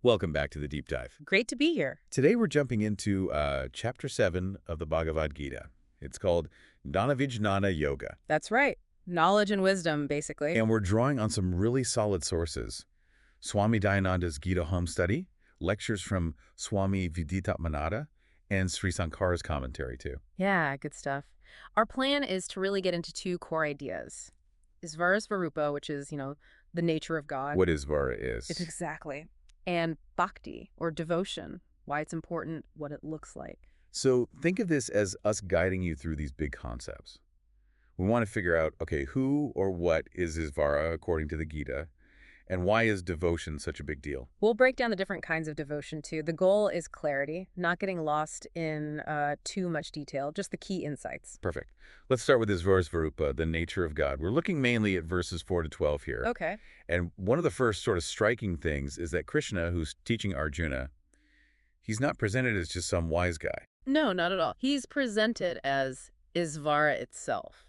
Welcome back to the Deep Dive. Great to be here. Today we're jumping into Chapter 7 of the Bhagavad Gita. It's called Dhanavijnana Yoga. That's right. Knowledge and wisdom, basically. And we're drawing on some really solid sources. Swami Dayananda's Gita Home Study, lectures from Swami Viditatmanada, and Sri Sankara's commentary, too. Yeah, good stuff. Our plan is to really get into two core ideas. Isvara Svarupa, which is, the nature of God. What Isvara is. It's exactly. And bhakti, or devotion, why it's important, what it looks like. So think of this as us guiding you through these big concepts. We want to figure out, okay, who or what is Isvara according to the Gita, and why is devotion such a big deal? We'll break down the different kinds of devotion, too. The goal is clarity, not getting lost in too much detail, just the key insights. Perfect. Let's start with Isvara Svarupa, the nature of God. We're looking mainly at verses 4 to 12 here. Okay. And one of the first sort of striking things is that Krishna, who's teaching Arjuna, he's not presented as just some wise guy. No, not at all. He's presented as Isvara itself,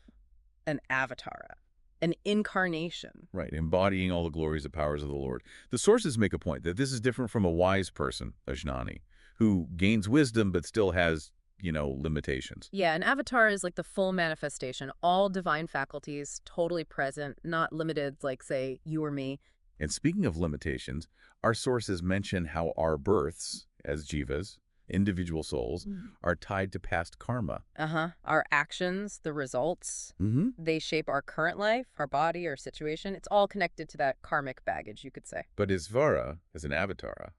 an avatara, an incarnation. Right, embodying all the glories and powers of the Lord. The sources make a point that this is different from a wise person, a jnani, who gains wisdom but still has, limitations. Yeah, an avatar is like the full manifestation, all divine faculties, totally present, not limited like, say, you or me. And speaking of limitations, our sources mention how our births, as jivas, individual souls, are tied to past karma. Our actions, the results, they shape our current life, our body, our situation. It's all connected to that karmic baggage, you could say. But Isvara, as an avatara,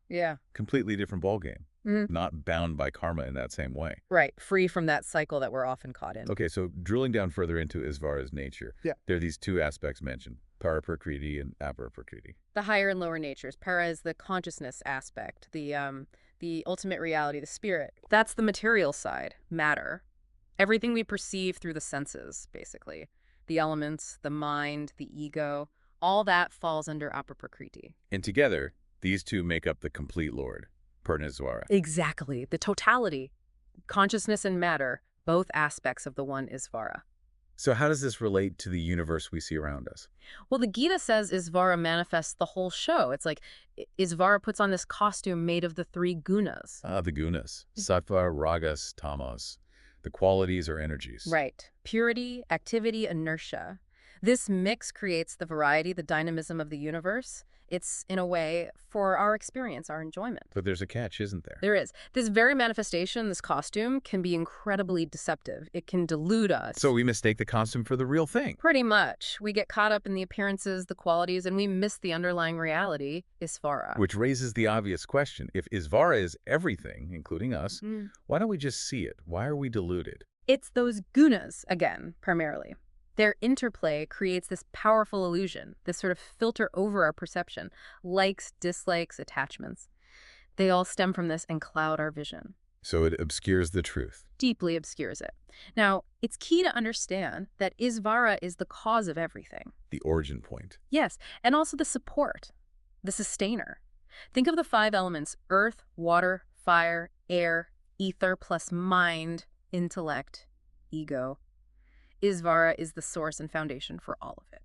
completely different ballgame. Not bound by karma in that same way. Right, free from that cycle that we're often caught in. Okay, so drilling down further into Isvara's nature, there are these two aspects mentioned, para-prakriti and apara-prakriti. The higher and lower natures. Para is the consciousness aspect, the ultimate reality, the spirit. That's the material side, matter. Everything we perceive through the senses, basically. The elements, the mind, the ego, all that falls under apara-prakriti. And together, these two make up the complete Lord, Purnasvara. Exactly. The totality. Consciousness and matter, both aspects of the one Isvara. So how does this relate to the universe we see around us? Well, the Gita says Isvara manifests the whole show. It's like Isvara puts on this costume made of the three gunas. The gunas. Sattva, ragas, tamas. The qualities or energies. Right. Purity, activity, inertia. This mix creates the variety, the dynamism of the universe. It's, in a way, for our experience, our enjoyment. But there's a catch, isn't there? There is. This very manifestation, this costume, can be incredibly deceptive. It can delude us. So we mistake the costume for the real thing. Pretty much. We get caught up in the appearances, the qualities, and we miss the underlying reality, Isvara. Which raises the obvious question. If Isvara is everything, including us, why don't we just see it? Why are we deluded? It's those gunas, again, primarily. Their interplay creates this powerful illusion, this sort of filter over our perception, likes, dislikes, attachments. They all stem from this and cloud our vision. So it obscures the truth. Deeply obscures it. Now, it's key to understand that Isvara is the cause of everything. The origin point. Yes, and also the support, the sustainer. Think of the 5 elements: earth, water, fire, air, ether, plus mind, intellect, ego. Isvara is the source and foundation for all of it.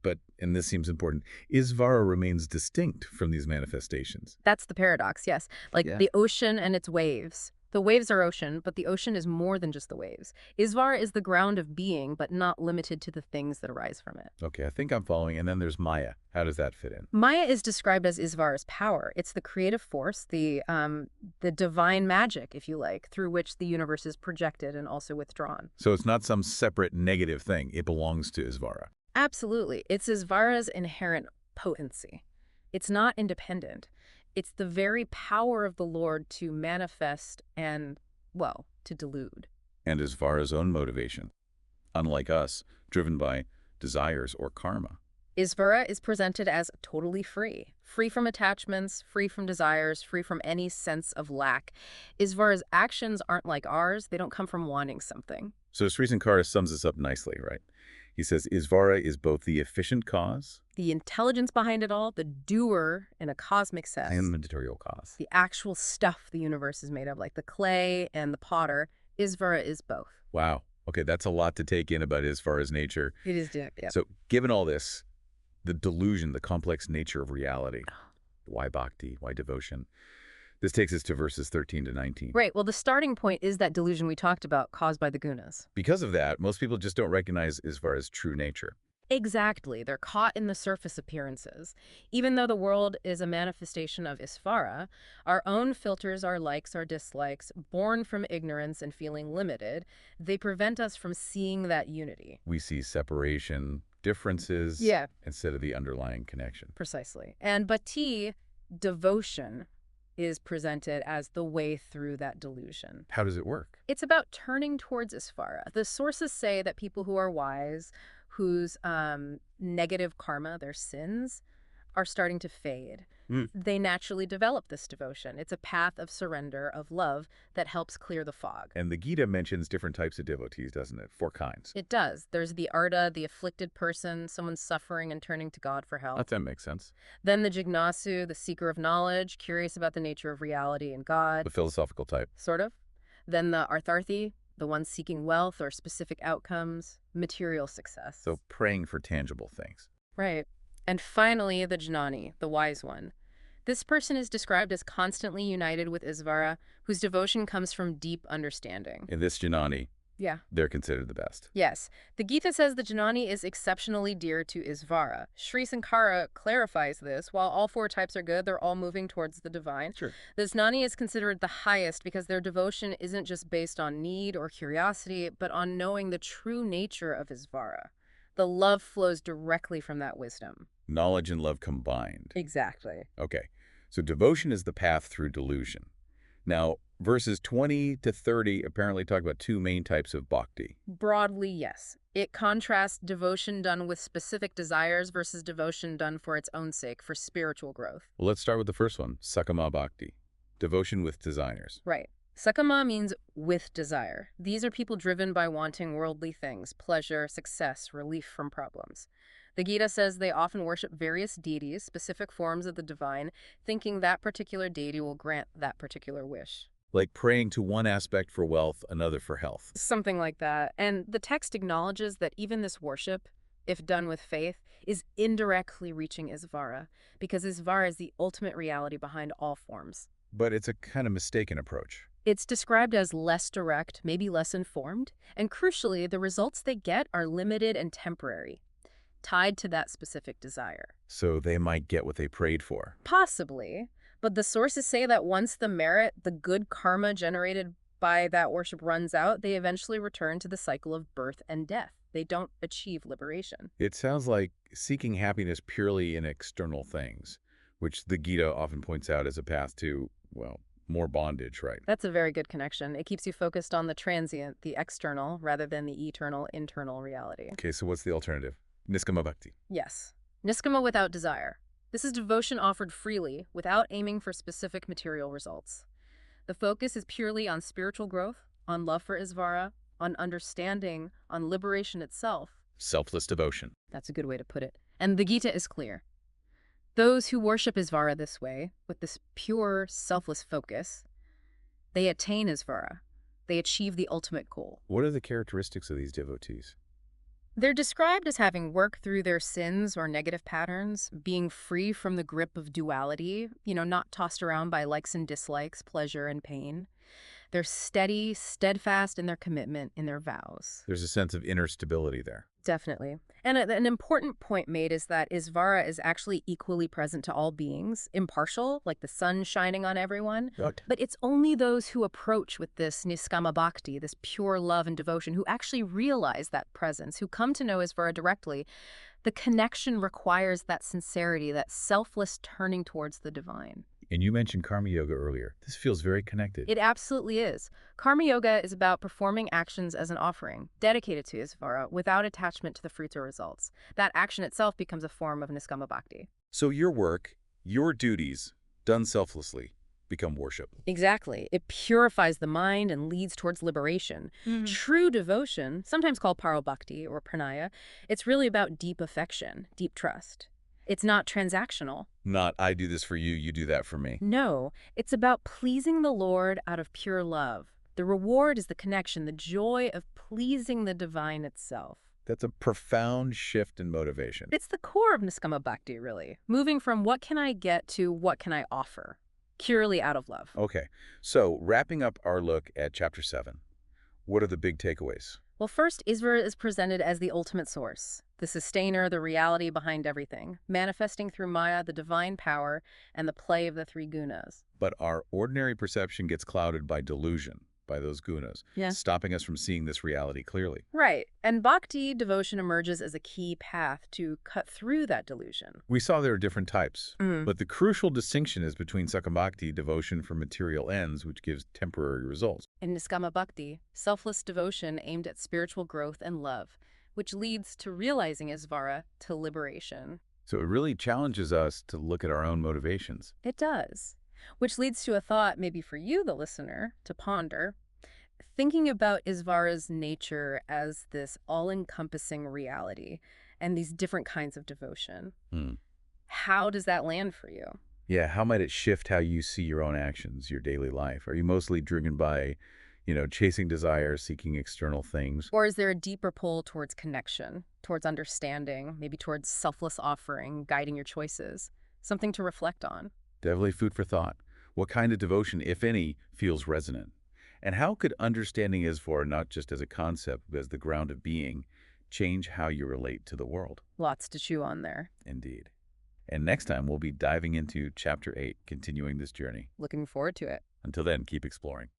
But, and this seems important, Isvara remains distinct from these manifestations. That's the paradox, yes. The ocean and its waves. The waves are ocean, but the ocean is more than just the waves. Isvara is the ground of being, but not limited to the things that arise from it. Okay, I think I'm following. And then there's Maya. How does that fit in? Maya is described as Isvara's power. It's the creative force, the divine magic, if you like, through which the universe is projected and also withdrawn. So it's not some separate negative thing. It belongs to Isvara. Absolutely. It's Isvara's inherent potency. It's not independent. It's the very power of the Lord to manifest and, well, to delude. And Isvara's own motivation, unlike us, driven by desires or karma. Isvara is presented as totally free. Free from attachments, free from desires, free from any sense of lack. Isvara's actions aren't like ours. They don't come from wanting something. So Sri Sankara sums this up nicely, right? He says Isvara is both the efficient cause, the intelligence behind it all, the doer in a cosmic sense, and the material cause. The actual stuff the universe is made of, like the clay and the potter. Isvara is both. Wow. Okay, that's a lot to take in about Isvara's nature. It is deep, yeah. So given all this, the delusion, the complex nature of reality, Why bhakti? Why devotion? This takes us to verses 13 to 19. Right. Well, the starting point is that delusion we talked about caused by the gunas. Because of that, most people just don't recognize Isvara's true nature. Exactly. They're caught in the surface appearances. Even though the world is a manifestation of Isvara, our own filters, our likes, our dislikes, born from ignorance and feeling limited, they prevent us from seeing that unity. We see separation, differences, Yeah. instead of the underlying connection. Precisely. And bhakti, devotion, is presented as the way through that delusion. How does it work? It's about turning towards Isvara. The sources say that people who are wise, whose negative karma, their sins, are starting to fade. They naturally develop this devotion. It's a path of surrender, of love, that helps clear the fog. And the Gita mentions different types of devotees, doesn't it? 4 kinds. It does. There's the arta, the afflicted person, someone suffering and turning to God for help. That makes sense. Then the jignasu, the seeker of knowledge, curious about the nature of reality and God. The philosophical type. Sort of. Then the artharthi, the one seeking wealth or specific outcomes, material success. So praying for tangible things. Right. And finally, the jnani, the wise one. This person is described as constantly united with Isvara, whose devotion comes from deep understanding. In this Janani, Yeah. they're considered the best. Yes. The Gita says the jnani is exceptionally dear to Isvara. Sri Sankara clarifies this. While all 4 types are good, they're all moving towards the divine. Sure. The jnani is considered the highest because their devotion isn't just based on need or curiosity, but on knowing the true nature of Isvara. The love flows directly from that wisdom. Knowledge and love combined. Exactly. Okay, so devotion is the path through delusion. Now, verses 20 to 30 apparently talk about 2 main types of bhakti. Broadly, yes. It contrasts devotion done with specific desires versus devotion done for its own sake, for spiritual growth. Well, let's start with the first one, Sakama Bhakti, devotion with desires. Right. Sakama means with desire. These are people driven by wanting worldly things, pleasure, success, relief from problems. The Gita says they often worship various deities, specific forms of the divine, thinking that particular deity will grant that particular wish. Like praying to one aspect for wealth, another for health. Something like that. And the text acknowledges that even this worship, if done with faith, is indirectly reaching Isvara, because Isvara is the ultimate reality behind all forms. But it's a kind of mistaken approach. It's described as less direct, maybe less informed, and crucially, the results they get are limited and temporary, tied to that specific desire. So they might get what they prayed for. Possibly, but the sources say that once the merit, the good karma generated by that worship runs out, they eventually return to the cycle of birth and death. They don't achieve liberation. It sounds like seeking happiness purely in external things, which the Gita often points out as a path to, well, more bondage, right? That's a very good connection. It keeps you focused on the transient, the external, rather than the eternal, internal reality. Okay, so what's the alternative? Niskama Bhakti. Yes. Niskama without desire. This is devotion offered freely, without aiming for specific material results. The focus is purely on spiritual growth, on love for Isvara, on understanding, on liberation itself. Selfless devotion. That's a good way to put it. And the Gita is clear. Those who worship Isvara this way, with this pure, selfless focus, they attain Isvara. They achieve the ultimate goal. What are the characteristics of these devotees? They're described as having worked through their sins or negative patterns, being free from the grip of duality, not tossed around by likes and dislikes, pleasure and pain. They're steady, steadfast in their commitment, in their vows. There's a sense of inner stability there. Definitely. And an important point made is that Isvara is actually equally present to all beings, impartial, like the sun shining on everyone. Good. But it's only those who approach with this niskama bhakti, this pure love and devotion, who actually realize that presence, who come to know Isvara directly. The connection requires that sincerity, that selfless turning towards the divine. And you mentioned karma yoga earlier. This feels very connected. It absolutely is. Karma yoga is about performing actions as an offering, dedicated to Isvara, without attachment to the fruits or results. That action itself becomes a form of niskama bhakti. So your work, your duties, done selflessly, become worship. Exactly. It purifies the mind and leads towards liberation. True devotion, sometimes called paro bhakti or pranaya, it's really about deep affection, deep trust. It's not transactional. Not, I do this for you, you do that for me. No, it's about pleasing the Lord out of pure love. The reward is the connection, the joy of pleasing the divine itself. That's a profound shift in motivation. It's the core of Niskama Bhakti, really. Moving from what can I get to what can I offer, purely out of love. Okay, so wrapping up our look at Chapter 7, what are the big takeaways? Well, first, Isvara is presented as the ultimate source, the sustainer, the reality behind everything, manifesting through Maya the divine power and the play of the three gunas. But our ordinary perception gets clouded by delusion, by those gunas, Yeah. stopping us from seeing this reality clearly. Right, and bhakti, devotion, emerges as a key path to cut through that delusion. We saw there are different types, Mm. but the crucial distinction is between Sakambhakti, devotion for material ends, which gives temporary results. In Niskama Bhakti, selfless devotion aimed at spiritual growth and love, which leads to realizing Isvara, to liberation. So it really challenges us to look at our own motivations. It does. Which leads to a thought, maybe for you, the listener, to ponder. Thinking about Isvara's nature as this all-encompassing reality and these different kinds of devotion. Hmm. How does that land for you? Yeah, how might it shift how you see your own actions, your daily life? Are you mostly driven by, chasing desire, seeking external things? Or is there a deeper pull towards connection, towards understanding, maybe towards selfless offering, guiding your choices? Something to reflect on. Definitely food for thought. What kind of devotion, if any, feels resonant? And how could understanding Isvara, not just as a concept, but as the ground of being, change how you relate to the world? Lots to chew on there. Indeed. And next time, we'll be diving into Chapter 8, continuing this journey. Looking forward to it. Until then, keep exploring.